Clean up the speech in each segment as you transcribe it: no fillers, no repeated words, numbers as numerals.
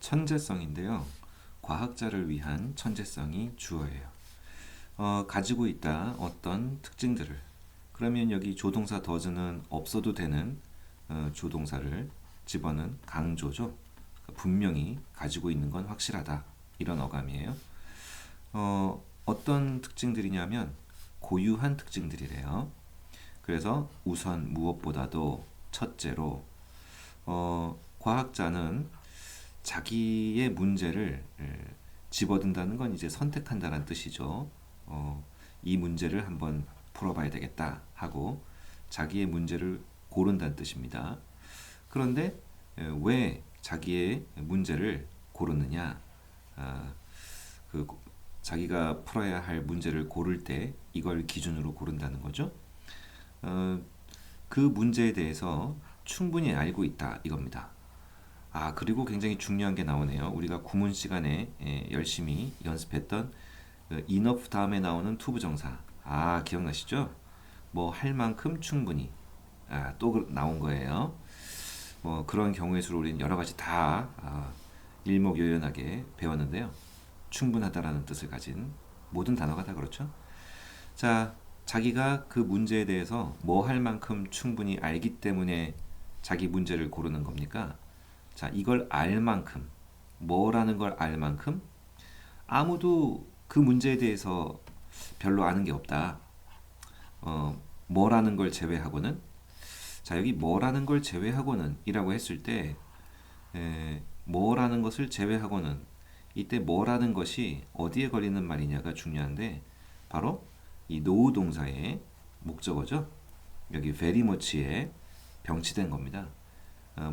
천재성인데요. 과학자를 위한 천재성이 주어예요. 가지고 있다 어떤 특징들을. 그러면 여기 조동사 does는 없어도 되는 조동사를 집어넣은 강조죠. 분명히 가지고 있는 건 확실하다. 이런 어감이에요. 어떤 특징들이냐면 고유한 특징들이래요. 그래서 우선 무엇보다도 첫째로 과학자는 자기의 문제를 집어든다는 건 이제 선택한다는 뜻이죠. 이 문제를 한번 풀어봐야 되겠다 하고 자기의 문제를 고른다는 뜻입니다. 그런데 왜 자기의 문제를 고르느냐? 그 자기가 풀어야 할 문제를 고를 때 이걸 기준으로 고른다는 거죠. 그 문제에 대해서 충분히 알고 있다 이겁니다. 그리고 굉장히 중요한 게 나오네요. 우리가 구문 시간에 열심히 연습했던 enough 다음에 나오는 투부정사. 기억나시죠? 뭐 할 만큼 충분히. 또 나온 거예요. 뭐 그런 경우의 수로 우리는 여러 가지 다 일목요연하게 배웠는데요. 충분하다라는 뜻을 가진 모든 단어가 다 그렇죠. 자, 자기가 그 문제에 대해서 뭐 할 만큼 충분히 알기 때문에 자기 문제를 고르는 겁니까? 자, 이걸 알 만큼, 뭐라는 걸 알 만큼 아무도 그 문제에 대해서 별로 아는 게 없다. 뭐라는 걸 제외하고는. 자, 여기 뭐라는 걸 제외하고는 이라고 했을 때 뭐라는 것을 제외하고는, 이때 뭐라는 것이 어디에 걸리는 말이냐가 중요한데 바로 이 노우 동사의 목적어죠. 여기 very much에 병치된 겁니다.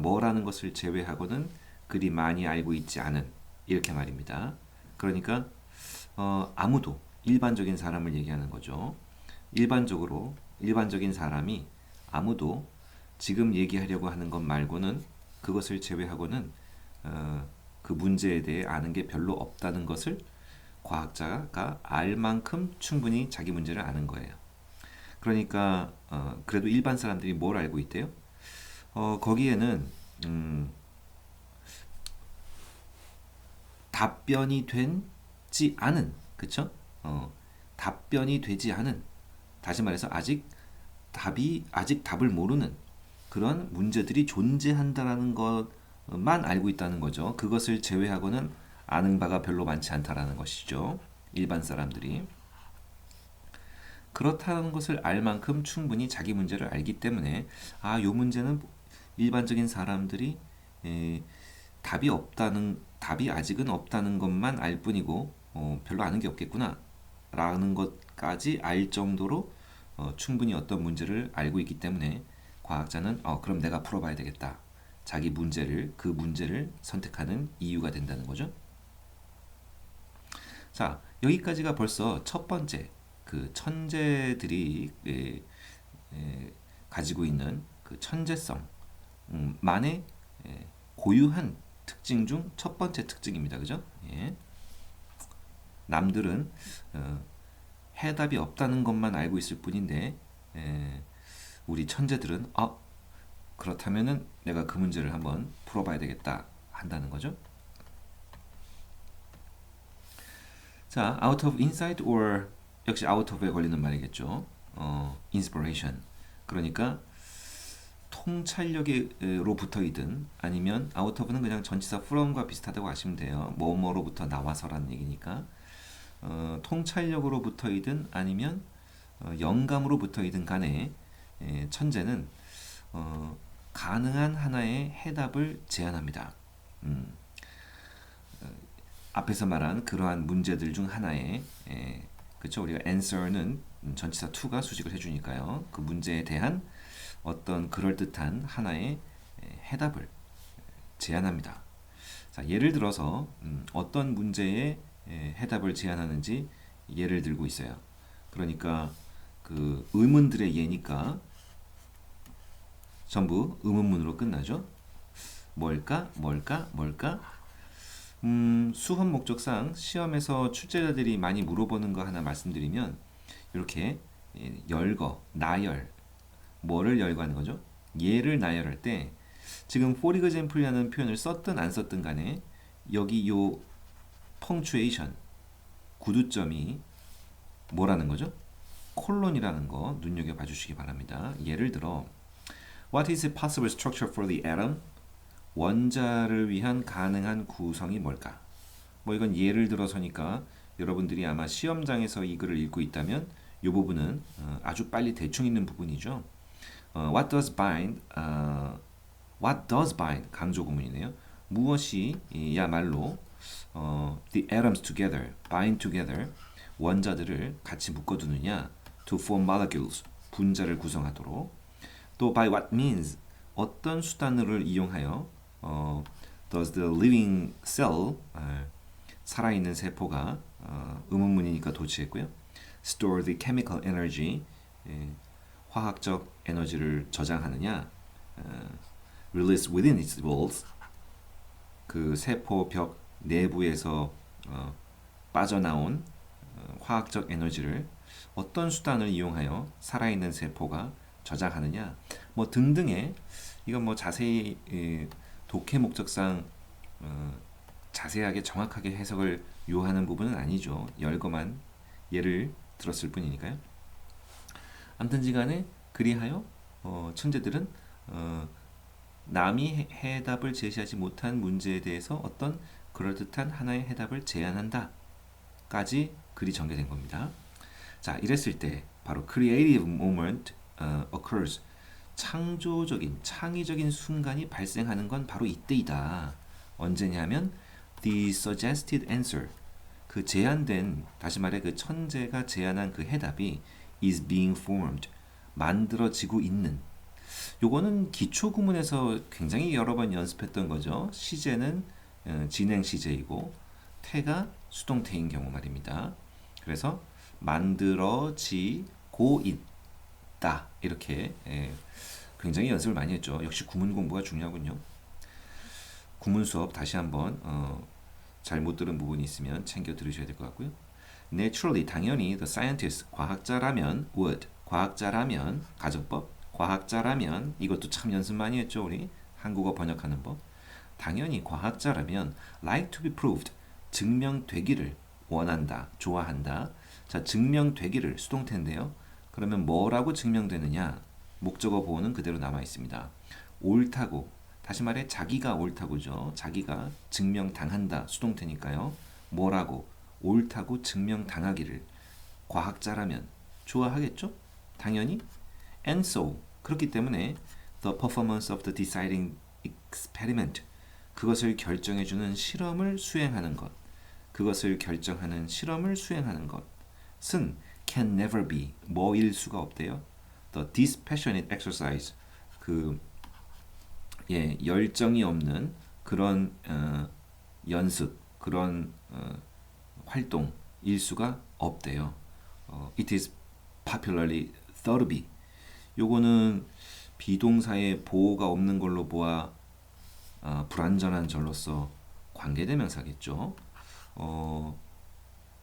뭐라는 것을 제외하고는 그리 많이 알고 있지 않은, 이렇게 말입니다. 그러니까 아무도, 일반적인 사람을 얘기하는 거죠. 일반적인 사람이 아무도 지금 얘기하려고 하는 것 말고는, 그것을 제외하고는 그 문제에 대해 아는 게 별로 없다는 것을 과학자가 알 만큼 충분히 자기 문제를 아는 거예요. 그러니까 그래도 일반 사람들이 뭘 알고 있대요? 거기에는 답변이 되지 않은, 그쵸? 답변이 되지 않은, 다시 말해서 아직 답을 모르는 그런 문제들이 존재한다라는 것만 알고 있다는 거죠. 그것을 제외하고는 아는 바가 별로 많지 않다라는 것이죠. 일반 사람들이. 그렇다는 것을 알 만큼 충분히 자기 문제를 알기 때문에 요 문제는 일반적인 사람들이 답이 아직은 없다는 것만 알 뿐이고 별로 아는 게 없겠구나 라는 것까지 알 정도로 충분히 어떤 문제를 알고 있기 때문에 과학자는 그럼 내가 풀어봐야 되겠다. 자기 그 문제를 선택하는 이유가 된다는 거죠. 자, 여기까지가 벌써 첫 번째, 그 천재들이 가지고 있는 그 천재성 만의 고유한 특징 중 첫 번째 특징입니다. 그죠? 남들은 해답이 없다는 것만 알고 있을 뿐인데 우리 천재들은 그렇다면은 내가 그 문제를 한번 풀어봐야 되겠다 한다는 거죠. 자, out of insight or, 역시 out of에 걸리는 말이겠죠. inspiration. 그러니까 통찰력으로부터이든 아니면 out of는 그냥 전치사 from과 비슷하다고 하시면 돼요. 뭐뭐로부터 나와서라는 얘기니까. 통찰력으로부터이든 아니면 영감으로부터이든 간에 천재는 가능한 하나의 해답을 제안합니다. 앞에서 말한 그러한 문제들 중 하나에, 그렇죠? 우리가 answer는 전치사 to가 수식을 해주니까요. 그 문제에 대한 어떤 그럴듯한 하나의 해답을 제안합니다. 자, 예를 들어서 어떤 문제에 해답을 제안하는지 예를 들고 있어요. 그러니까 그 의문들의 예니까 전부 의문문으로 끝나죠. 뭘까? 수험 목적상 시험에서 출제자들이 많이 물어보는 거 하나 말씀드리면, 이렇게 열거, 나열, 뭐를 열거하는 거죠? 예를 나열할 때 지금 for example이라는 표현을 썼든 안 썼든 간에 여기 요 펑추에이션 구두점이 뭐라는 거죠? 콜론이라는 거 눈여겨봐 주시기 바랍니다. 예를 들어 What is the possible structure for the atom? 원자를 위한 가능한 구성이 뭘까? 뭐 이건 예를 들어서니까 여러분들이 아마 시험장에서 이 글을 읽고 있다면 이 부분은 아주 빨리 대충 있는 부분이죠. What does bind 강조 구문이네요. 무엇이 야말로 the atoms together, bind together 원자들을 같이 묶어두느냐 to form molecules 분자를 구성하도록 또 by what means 어떤 수단을 이용하여 does the living cell 살아있는 세포가 의문문이니까 도치했고요. store the chemical energy 화학적 에너지를 저장하느냐 release within its walls 그 세포 벽 내부에서 빠져나온 화학적 에너지를 어떤 수단을 이용하여 살아있는 세포가 저장하느냐 뭐 등등의 이건 뭐 자세히 독해 목적상 자세하게 정확하게 해석을 요하는 부분은 아니죠. 열거만 예를 들었을 뿐이니까요. 아무튼지간에 그리하여 천재들은 남이 해답을 제시하지 못한 문제에 대해서 어떤 그럴듯한 하나의 해답을 제안한다 까지 글이 전개된 겁니다. 자, 이랬을 때 바로 creative moment occurs 창조적인 창의적인 순간이 발생하는 건 바로 이때이다. 언제냐면 the suggested answer 그 제안된 다시 말해 그 천재가 제안한 그 해답이 is being formed 만들어지고 있는 요거는 기초 구문에서 굉장히 여러 번 연습했던 거죠. 시제는 진행 시제이고 태가 수동태인 경우 말입니다. 그래서 만들어지고 있다 이렇게 굉장히 연습을 많이 했죠. 역시 구문 공부가 중요하군요. 구문 수업 다시 한번 잘못 들은 부분이 있으면 챙겨 들으셔야 될 것 같고요. Naturally 당연히 the scientist 과학자라면 would 과학자라면 가정법 과학자라면 이것도 참 연습 많이 했죠. 우리 한국어 번역하는 법. 당연히 과학자라면 like to be proved 증명되기를 원한다, 좋아한다. 자, 증명되기를 수동태인데요. 그러면 뭐라고 증명되느냐? 목적어 보호는 그대로 남아 있습니다. 옳다고 다시 말해 자기가 옳다고죠. 자기가 증명당한다 수동태니까요. 뭐라고 옳다고 증명당하기를 과학자라면 좋아하겠죠? 당연히. And so 그렇기 때문에 the performance of the deciding experiment 그것을 결정해주는 실험을 수행하는 것 그것을 결정하는 실험을 수행하는 것은 can never be 뭐일 수가 없대요. The dispassionate exercise 그 열정이 없는 그런 연습 그런 활동일 수가 없대요. It is popularly thought to be 요거는 비동사의 보호가 없는 걸로 보아 불완전한 절로서 관계대명사겠죠.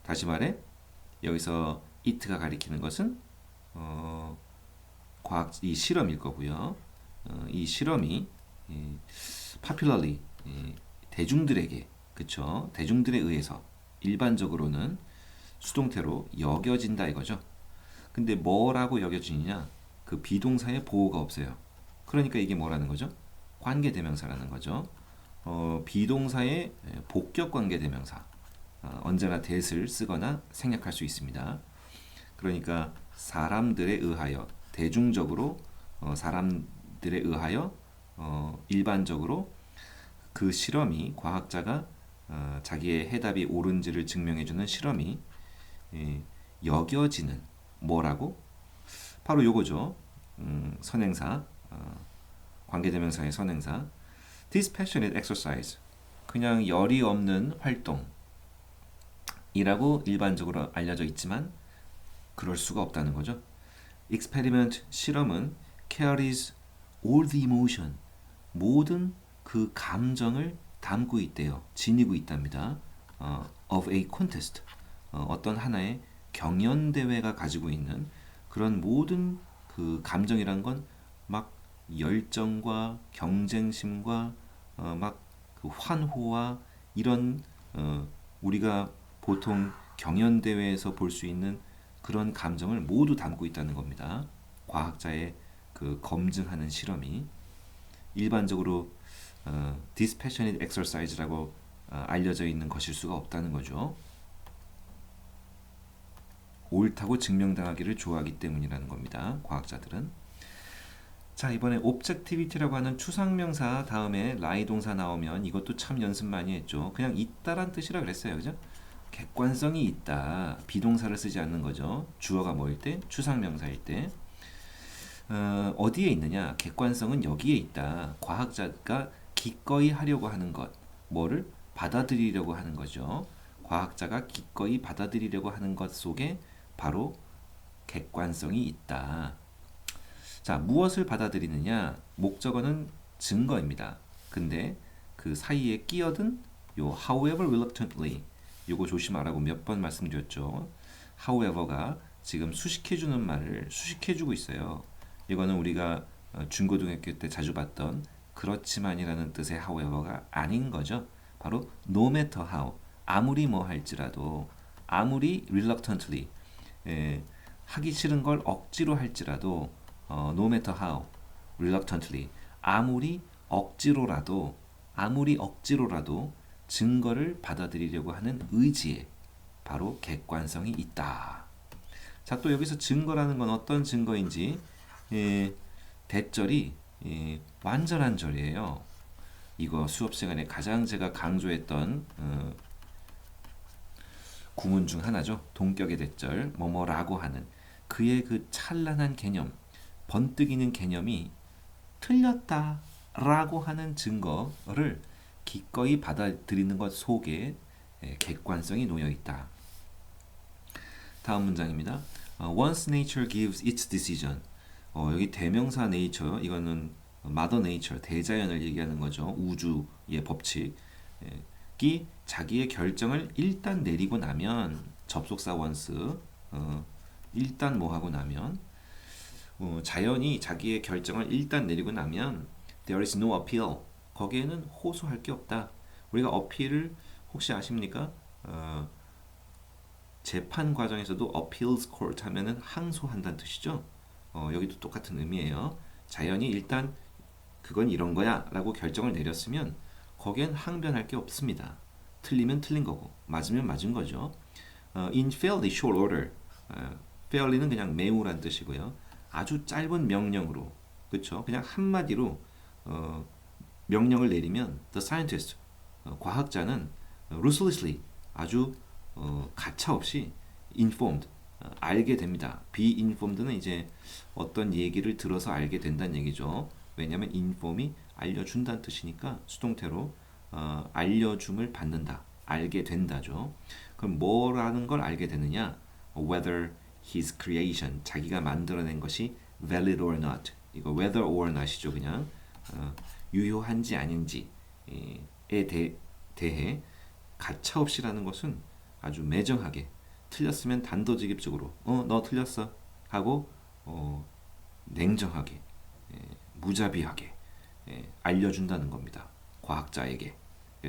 다시 말해 여기서 it가 가리키는 것은 과학 이 실험일 거고요. 이 실험이 popularly 대중들에게 그쵸 대중들에 의해서 일반적으로는 수동태로 여겨진다 이거죠. 근데 뭐라고 여겨지느냐 그 비동사의 보호가 없어요. 그러니까 이게 뭐라는 거죠? 관계대명사라는 거죠. 비동사의 복격 관계대명사 언제나 that을 쓰거나 생략할 수 있습니다. 그러니까 사람들에 의하여 대중적으로 사람들에 의하여 일반적으로 그 실험이 과학자가 자기의 해답이 옳은지를 증명해주는 실험이 여겨지는 뭐라고? 바로 요거죠. 선행사 관계대명사의 선행사 dispassionate exercise 그냥 열이 없는 활동이라고 일반적으로 알려져 있지만 그럴 수가 없다는 거죠. experiment 실험은 carries all the emotion 모든 그 감정을 담고 있대요. 지니고 있답니다. of a contest 어떤 하나의 경연대회가 가지고 있는 그런 모든 그 감정이란 건 막 열정과 경쟁심과 막 그 환호와 이런 우리가 보통 경연대회에서 볼 수 있는 그런 감정을 모두 담고 있다는 겁니다. 과학자의 그 검증하는 실험이 일반적으로 dispassionate exercise라고 알려져 있는 것일 수가 없다는 거죠. 옳다고 증명당하기를 좋아하기 때문이라는 겁니다. 과학자들은. 자, 이번에 objectivity라고 하는 추상명사 다음에 lie 동사 나오면 이것도 참 연습 많이 했죠. 그냥 있다란 뜻이라 그랬어요. 그죠? 객관성이 있다. 비동사를 쓰지 않는 거죠. 주어가 뭐일 때? 추상명사일 때. 어디에 있느냐? 객관성은 여기에 있다. 과학자가 기꺼이 하려고 하는 것. 뭐를? 받아들이려고 하는 거죠. 과학자가 기꺼이 받아들이려고 하는 것 속에 바로 객관성이 있다. 자, 무엇을 받아들이느냐? 목적어는 증거입니다. 근데 그 사이에 끼어든 요 however reluctantly 요거 조심하라고 몇 번 말씀드렸죠. however가 지금 수식해주는 말을 수식해주고 있어요. 이거는 우리가 중고등학교 때 자주 봤던 그렇지만이라는 뜻의 however가 아닌 거죠. 바로 no matter how 아무리 뭐 할지라도 아무리 reluctantly 하기 싫은 걸 억지로 할지라도 no matter how reluctantly 아무리 억지로라도 증거를 받아들이려고 하는 의지에 바로 객관성이 있다. 자, 또 여기서 증거라는 건 어떤 증거인지 대절이 완전한 절이에요. 이거 수업 시간에 가장 제가 강조했던 구문 중 하나죠. 동격의 대절, 뭐뭐라고 하는 그의 그 찬란한 개념, 번뜩이는 개념이 틀렸다라고 하는 증거를 기꺼이 받아들이는 것 속에 객관성이 놓여 있다. 다음 문장입니다. Once nature gives its decision. 여기 대명사 nature, 이거는 mother nature, 대자연을 얘기하는 거죠. 우주의 법칙이 자기의 결정을 일단 내리고 나면 접속사 once 일단 뭐 하고 나면 자연이 자기의 결정을 일단 내리고 나면 there is no appeal. 거기에는 호소할 게 없다. 우리가 어필을 혹시 아십니까? 재판 과정에서도 appeals court 하면은 항소한다는 뜻이죠. 여기도 똑같은 의미예요. 자연이 일단 그건 이런 거야 라고 결정을 내렸으면 거기엔 항변할 게 없습니다. 틀리면 틀린 거고 맞으면 맞은 거죠. In fairly short order. fairly는 그냥 매우란 뜻이고요. 아주 짧은 명령으로, 그렇죠? 그냥 한마디로 명령을 내리면 the scientist, 과학자는 ruthlessly, 아주 가차없이 informed, 알게 됩니다. be informed는 이제 어떤 얘기를 들어서 알게 된다는 얘기죠. 왜냐하면 inform이 알려준다는 뜻이니까 수동태로 알려줌을 받는다, 알게 된다죠. 그럼 뭐라는 걸 알게 되느냐? whether his creation, 자기가 만들어낸 것이 valid or not. 이거 whether or not이죠. 그냥 유효한지 아닌지에 대해 가차없이라는 것은 아주 매정하게, 틀렸으면 단도직입적으로 너 틀렸어 하고 냉정하게, 무자비하게 알려준다는 겁니다. 과학자에게.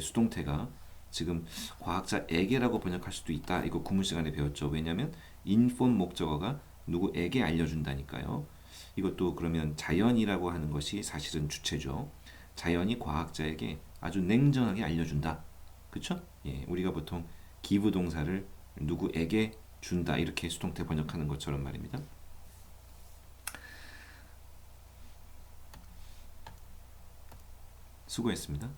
수동태가 지금 과학자에게라고 번역할 수도 있다. 이거 구문 시간에 배웠죠. 왜냐하면 inform 목적어가 누구에게 알려준다니까요. 이것도 그러면 자연이라고 하는 것이 사실은 주체죠. 자연이 과학자에게 아주 냉정하게 알려준다. 그쵸? 예, 우리가 보통 give 동사를 누구에게 준다 이렇게 수동태 번역하는 것처럼 말입니다. 수고했습니다.